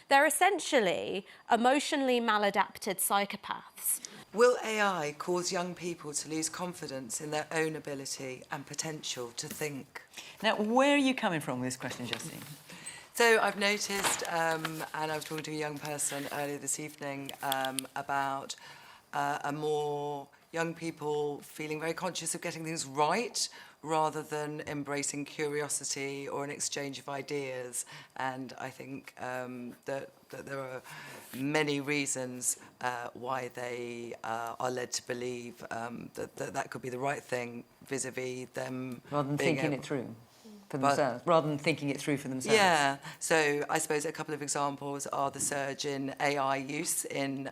They're essentially emotionally maladapted psychopaths. Will AI cause young people to lose confidence in their own ability and potential to think? Now, where are you coming from with this question, Justine? So I've noticed, and I was talking to a young person earlier this evening about more young people feeling very conscious of getting things right rather than embracing curiosity or an exchange of ideas. And I think that there are many reasons why they are led to believe that could be the right thing vis-a-vis them rather than being thinking it through for themselves, rather than thinking it through for themselves. Yeah, so I suppose a couple of examples are the surge in AI use in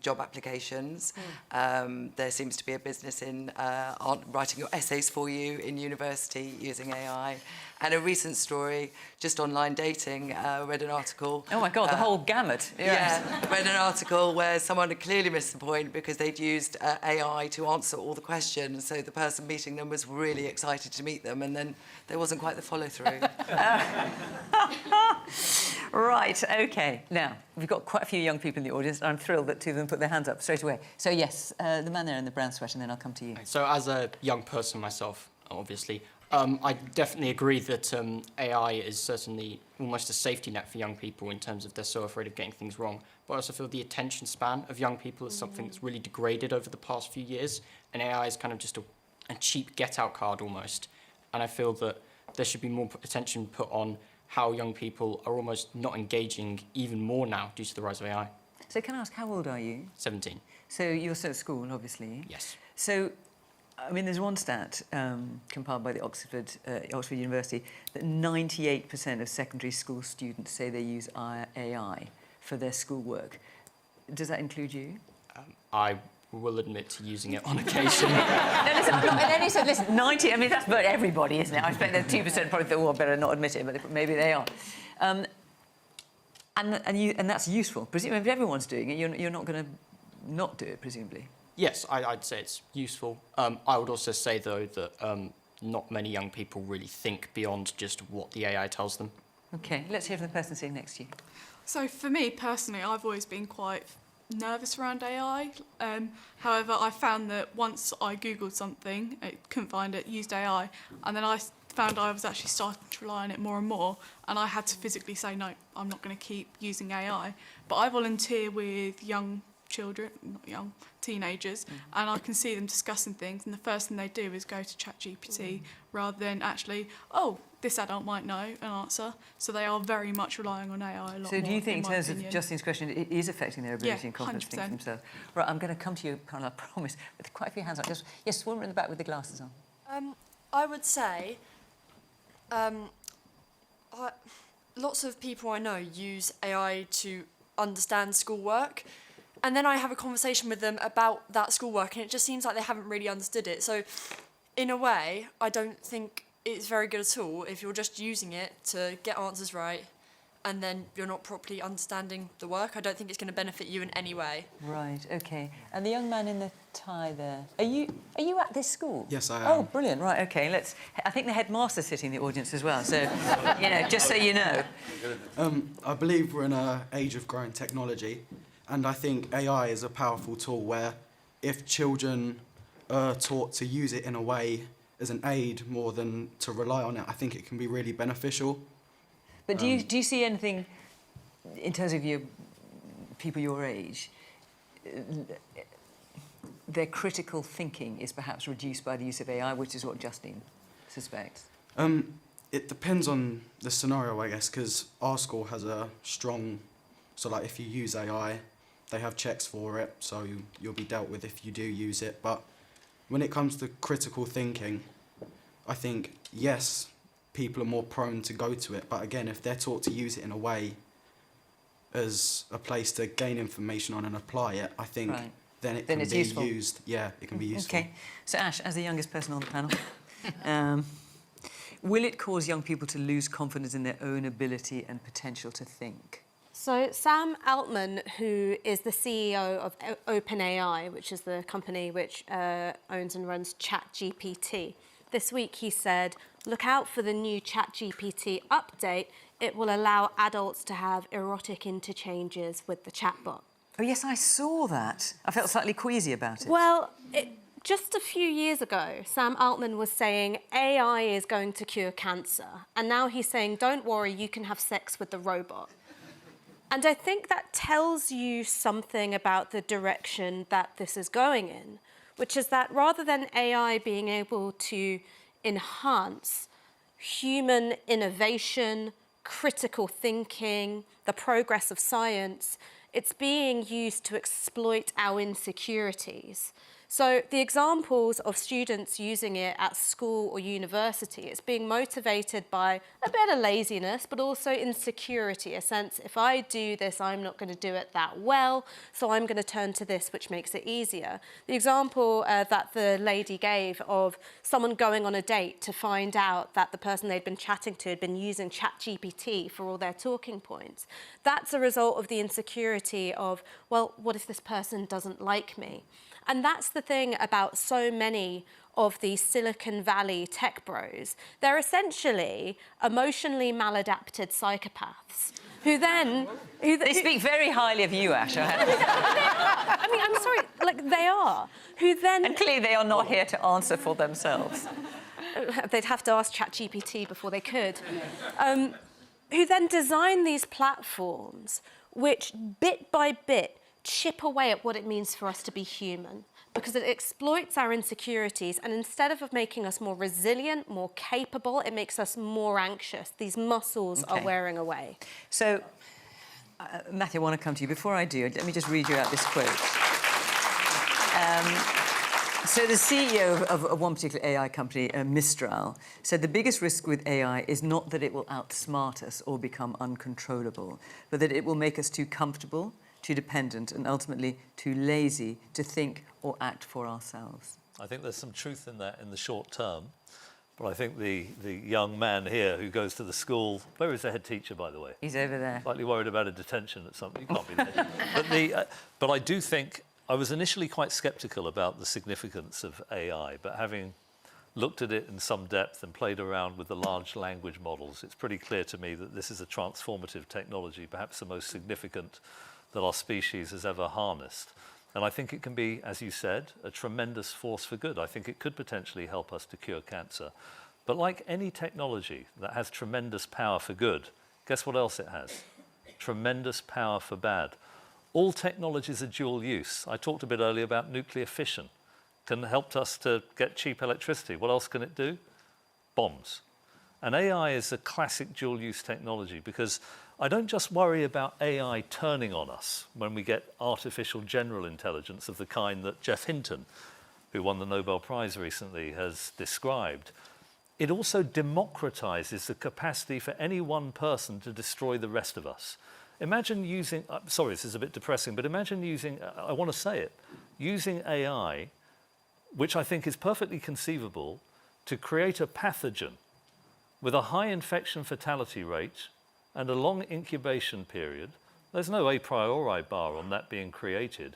job applications. There seems to be a business in writing your essays for you in university using AI. And a recent story, just online dating, read an article. Oh my God, the whole gamut. Yeah, read an article where someone had clearly missed the point because they'd used AI to answer all the questions. So the person meeting them was really excited to meet them, and then there wasn't quite the follow-through. Right, OK. Now, we've got quite a few young people in the audience, and I'm thrilled that two of them put their hands up straight away. So, yes, the man there in the brown sweater, and then I'll come to you. So, as a young person myself, obviously, I definitely agree that AI is certainly almost a safety net for young people in terms of they're so afraid of getting things wrong. But I also feel the attention span of young people is something that's really degraded over the past few years, and AI is kind of just a cheap get-out card almost. And I feel that there should be more attention put on how young people are almost not engaging even more now due to the rise of AI. So can I ask, how old are you? 17. So you're still at school, obviously. Yes. So, I mean, there's one stat compiled by the Oxford University that 98% of secondary school students say they use AI for their schoolwork. Does that include you? I will admit to using it on occasion. No, listen, I'm not in any sense. Listen, 90, I mean, that's about everybody, isn't it? I expect that 2% probably thought, oh, I better not admit it, but maybe they are. And that's useful. Presumably, if everyone's doing it, you're not going to not do it, presumably. Yes, I'd say it's useful. I would also say, though, that not many young people really think beyond just what the AI tells them. OK, let's hear from the person sitting next to you. So for me, personally, I've always been quite nervous around AI. However, I found that once I Googled something, I couldn't find it, used AI, and then I found I was actually starting to rely on it more and more, and I had to physically say, no, I'm not going to keep using AI. But I volunteer with young children, not young, teenagers, and I can see them discussing things, and the first thing they do is go to ChatGPT rather than actually, oh, this adult might know an answer. So they are very much relying on AI a lot more. So do you think, in terms opinion, of Justine's question, it is affecting their ability and confidence to think 100%. for themselves? Right, I'm going to come to you, Carla, I promise, with quite a few hands up. Yes, woman in the back with the glasses on. I would say lots of people I know use AI to understand schoolwork, and then I have a conversation with them about that schoolwork, and it just seems like they haven't really understood it. So in a way, I don't think it's very good at all if you're just using it to get answers right and then you're not properly understanding the work. I don't think it's going to benefit you in any way. Right, OK. And the young man in the tie there, are you at this school? Yes, I am. Oh, brilliant. Right, OK. I think the headmaster's sitting in the audience as well, so, just so you know. I believe we're in an age of growing technology, and I think AI is a powerful tool where if children are taught to use it in a way as an aid more than to rely on it, I think it can be really beneficial. But do you see anything, in terms of people your age, their critical thinking is perhaps reduced by the use of AI, which is what Justine suspects? It depends on the scenario, I guess, because our school has a strong... So, like, if you use AI, they have checks for it, so you'll be dealt with if you do use it. But when it comes to critical thinking, I think, yes, people are more prone to go to it. But again, if they're taught to use it in a way as a place to gain information on and apply it, I think then it can be useful. Used. Yeah, it can be useful. OK. So, Ash, as the youngest person on the panel, will it cause young people to lose confidence in their own ability and potential to think? So Sam Altman, who is the CEO of OpenAI, which is the company which owns and runs ChatGPT, this week he said, look out for the new ChatGPT update. it will allow adults to have erotic interchanges with the chatbot. Oh, yes, I saw that. I felt slightly queasy about it. Well, just a few years ago, Sam Altman was saying AI is going to cure cancer. And now he's saying, don't worry, you can have sex with the robot. And I think that tells you something about the direction that this is going in, which is that rather than AI being able to enhance human innovation, critical thinking, the progress of science, it's being used to exploit our insecurities. So the examples of students using it at school or university, it's being motivated by a bit of laziness, but also insecurity, a sense, if I do this, I'm not going to do it that well, so I'm going to turn to this, which makes it easier. The example that the lady gave of someone going on a date to find out that the person they'd been chatting to had been using ChatGPT for all their talking points, that's a result of the insecurity of, well, what if this person doesn't like me? And that's the thing about so many of the Silicon Valley tech bros. They're essentially emotionally maladapted psychopaths who then... They speak very highly of you, Ash. I mean, I'm sorry, like, they are. Who then... And clearly they are not here to answer for themselves. They'd have to ask ChatGPT before they could. Who then design these platforms which, bit by bit, chip away at what it means for us to be human, because it exploits our insecurities, and instead of making us more resilient, more capable, it makes us more anxious. These muscles are wearing away. So, Matthew, I want to come to you. Before I do, let me just read you out this quote. So the CEO of one particular AI company, Mistral, said the biggest risk with AI is not that it will outsmart us or become uncontrollable, but that it will make us too comfortable, too dependent, and ultimately too lazy to think or act for ourselves. I think there's some truth in that in the short term, but I think the young man here who goes to the school, where is the head teacher, by the way? He's over there. Slightly worried about a detention at something. You can't be there. But I do think, I was initially quite sceptical about the significance of AI, but having looked at it in some depth and played around with the large language models, it's pretty clear to me that this is a transformative technology, perhaps the most significant that our species has ever harnessed. And I think it can be, as you said, a tremendous force for good. I think it could potentially help us to cure cancer. But like any technology that has tremendous power for good, guess what else it has? Tremendous power for bad. All technologies are dual use. I talked a bit earlier about nuclear fission. Can help us to get cheap electricity. What else can it do? Bombs. And AI is a classic dual use technology, because I don't just worry about AI turning on us when we get artificial general intelligence of the kind that Jeff Hinton, who won the Nobel Prize recently, has described. It also democratizes the capacity for any one person to destroy the rest of us. Imagine using, sorry, this is a bit depressing, but imagine using, I want to say it, using AI, which I think is perfectly conceivable, to create a pathogen with a high infection fatality rate and a long incubation period. There's no a priori bar on that being created.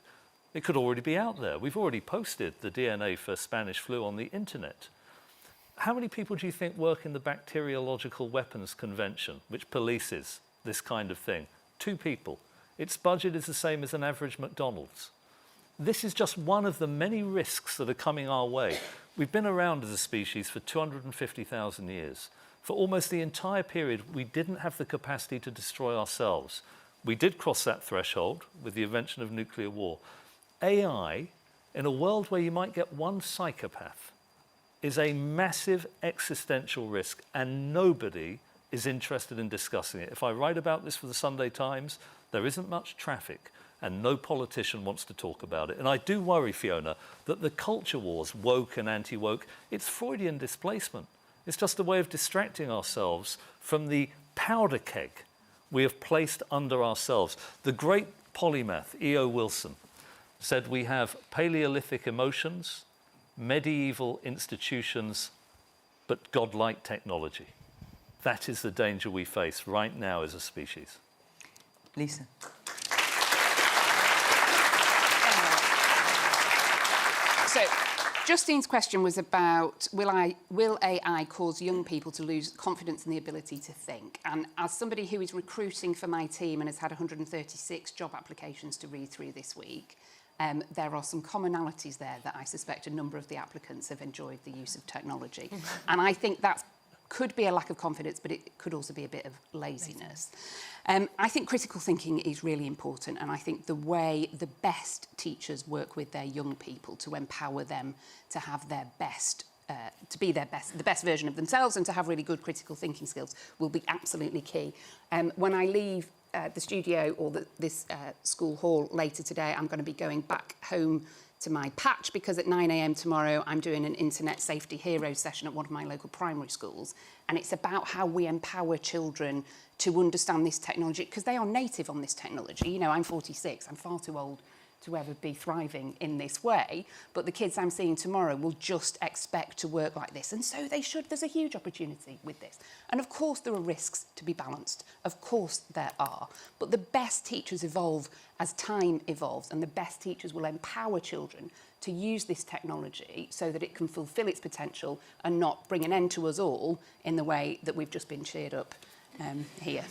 It could already be out there. We've already posted the DNA for Spanish flu on the internet. How many people do you think work in the Bacteriological Weapons Convention, which polices this kind of thing? 2 people. Its budget is the same as an average McDonald's. This is just one of the many risks that are coming our way. We've been around as a species for 250,000 years. For almost the entire period, we didn't have the capacity to destroy ourselves. We did cross that threshold with the invention of nuclear war. AI, in a world where you might get one psychopath, is a massive existential risk, and nobody is interested in discussing it. If I write about this for the Sunday Times, there isn't much traffic, and no politician wants to talk about it. And I do worry, Fiona, that the culture wars, woke and anti-woke, it's Freudian displacement. It's just a way of distracting ourselves from the powder keg we have placed under ourselves. The great polymath, E.O. Wilson, said we have Paleolithic emotions, medieval institutions, but godlike technology. That is the danger we face right now as a species. Lisa. So, Justine's question was about will AI cause young people to lose confidence in the ability to think? And as somebody who is recruiting for my team and has had 136 job applications to read through this week, there are some commonalities there that I suspect a number of the applicants have enjoyed the use of technology. And I think that could be a lack of confidence, but it could also be a bit of laziness. I think critical thinking is really important, and I think the way the best teachers work with their young people to empower them to have their best, to be the best version of themselves and to have really good critical thinking skills will be absolutely key. When I leave the studio or this school hall later today, I'm going to be going back home to my patch because at 9 a.m. tomorrow I'm doing an Internet Safety Heroes session at one of my local primary schools, and it's about how we empower children to understand this technology because they are native on this technology. You know, I'm 46, I'm far too old to ever be thriving in this way, but the kids I'm seeing tomorrow will just expect to work like this, and so they should. There's a huge opportunity with this. And of course there are risks to be balanced. Of course there are. But the best teachers evolve as time evolves, and the best teachers will empower children to use this technology so that it can fulfil its potential and not bring an end to us all in the way that we've just been cheered up here.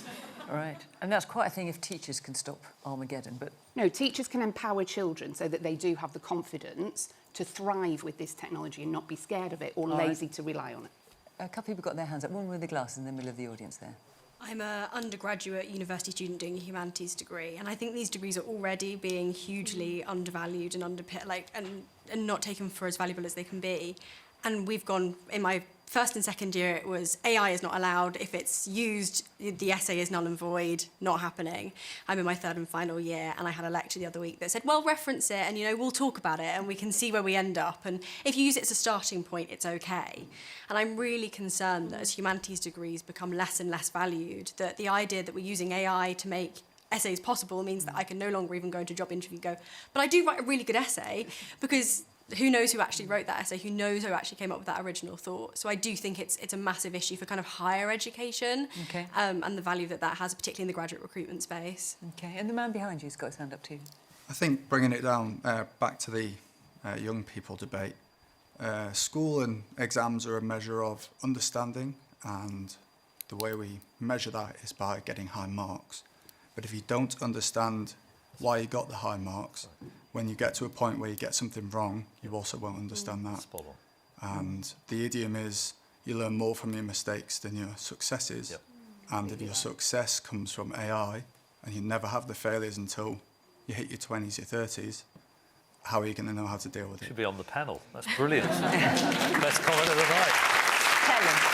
All right. And that's quite a thing if teachers can stop Armageddon, but... No, teachers can empower children so that they do have the confidence to thrive with this technology and not be scared of it or lazy to rely on it. A couple of people got their hands up. One with the glasses in the middle of the audience there. I'm an undergraduate university student doing a humanities degree, and I think these degrees are already being hugely undervalued and and not taken for as valuable as they can be. And we've gone, in my first and second year, it was AI is not allowed. If it's used, the essay is null and void, not happening. I'm in my third and final year, and I had a lecture the other week that said, well, reference it, and, you know, we'll talk about it, and we can see where we end up. And if you use it as a starting point, it's okay. And I'm really concerned that as humanities degrees become less and less valued, that the idea that we're using AI to make essays possible means that I can no longer even go into a job interview and go, but I do write a really good essay, because who knows who actually wrote that essay, who knows who actually came up with that original thought. So I do think it's a massive issue for kind of higher education, and the value that has, particularly in the graduate recruitment space. Okay, and the man behind you's got his hand up too. I think bringing it down back to the young people debate, school and exams are a measure of understanding, and the way we measure that is by getting high marks. But if you don't understand why you got the high marks, when you get to a point where you get something wrong, you also won't understand that. Spot on. And the idiom is, you learn more from your mistakes than your successes. Yep. And if your success comes from AI, and you never have the failures until you hit your 20s, your 30s, how are you going to know how to deal with it? Should be on the panel. That's brilliant. Best comment of the night. Helen.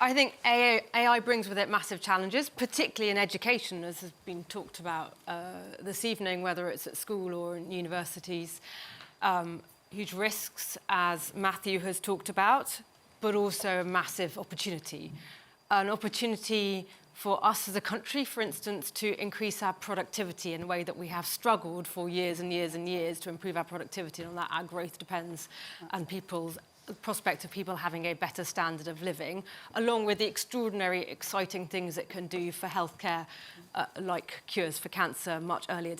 I think AI brings with it massive challenges, particularly in education, as has been talked about this evening, whether it's at school or in universities. Huge risks, as Matthew has talked about, but also a massive opportunity. An opportunity for us as a country, for instance, to increase our productivity in a way that we have struggled for years and years and years to improve our productivity, and on that our growth depends, and people's prospect of people having a better standard of living, along with the extraordinary, exciting things it can do for healthcare, like cures for cancer, much earlier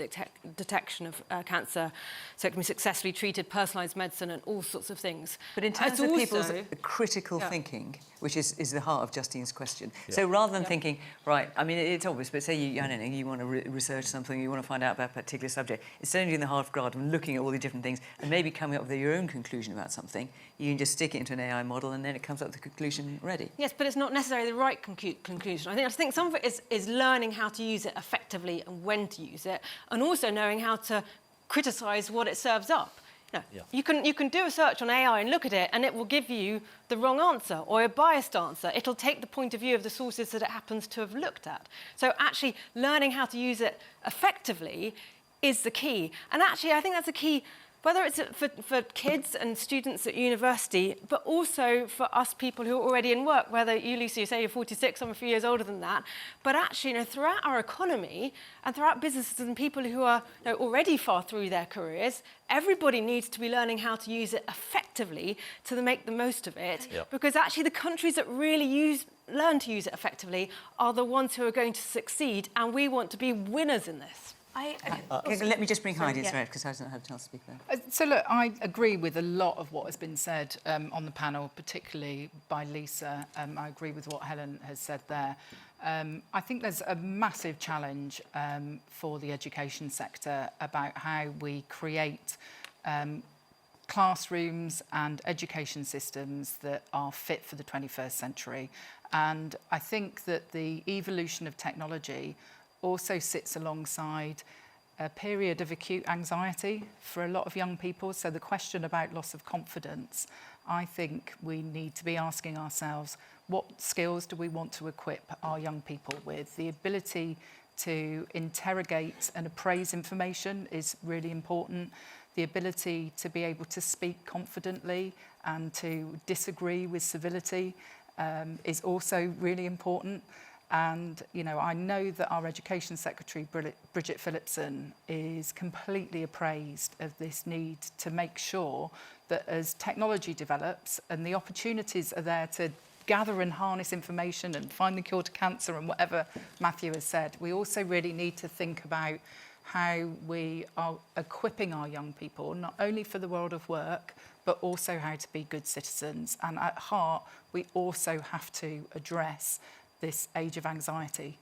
detection of cancer, so it can be successfully treated, personalised medicine, and all sorts of things. But in terms of people's critical thinking, which is the heart of Justine's question. Yeah. So rather than thinking, right, I mean, it's obvious, but say you, I don't know, you want to research something, you want to find out about a particular subject, instead of doing the half garden, looking at all the different things, and maybe coming up with your own conclusion about something, you can just stick it into an AI model, and then it comes up with the conclusion ready. Yes, but it's not necessarily the right conclusion. I think some of it is learning how to use it effectively and when to use it, and also knowing how to criticise what it serves up. No, you can do a search on AI and look at it, and it will give you the wrong answer or a biased answer. It'll take the point of view of the sources that it happens to have looked at. So actually learning how to use it effectively is the key. And actually I think that's a key, whether it's for kids and students at university, but also for us people who are already in work, whether you, Lucy, you say you're 46, I'm a few years older than that, but actually, throughout our economy and throughout businesses and people who are already far through their careers, everybody needs to be learning how to use it effectively to make the most of it, because actually the countries that really learn to use it effectively are the ones who are going to succeed, and we want to be winners in this. Okay, let me just bring Heidi yeah. through because I haven't had a chance to speak there. So look, I agree with a lot of what has been said on the panel, particularly by Lisa. I agree with what Helen has said there. I think there's a massive challenge for the education sector about how we create classrooms and education systems that are fit for the 21st century. And I think that the evolution of technology also sits alongside a period of acute anxiety for a lot of young people. So the question about loss of confidence, I think we need to be asking ourselves, what skills do we want to equip our young people with? The ability to interrogate and appraise information is really important. The ability to be able to speak confidently and to disagree with civility is also really important. And, you know, I know that our Education Secretary, Bridget Phillipson, is completely appraised of this need to make sure that as technology develops and the opportunities are there to gather and harness information and find the cure to cancer and whatever Matthew has said, we also really need to think about how we are equipping our young people, not only for the world of work, but also how to be good citizens. And at heart, we also have to address this age of anxiety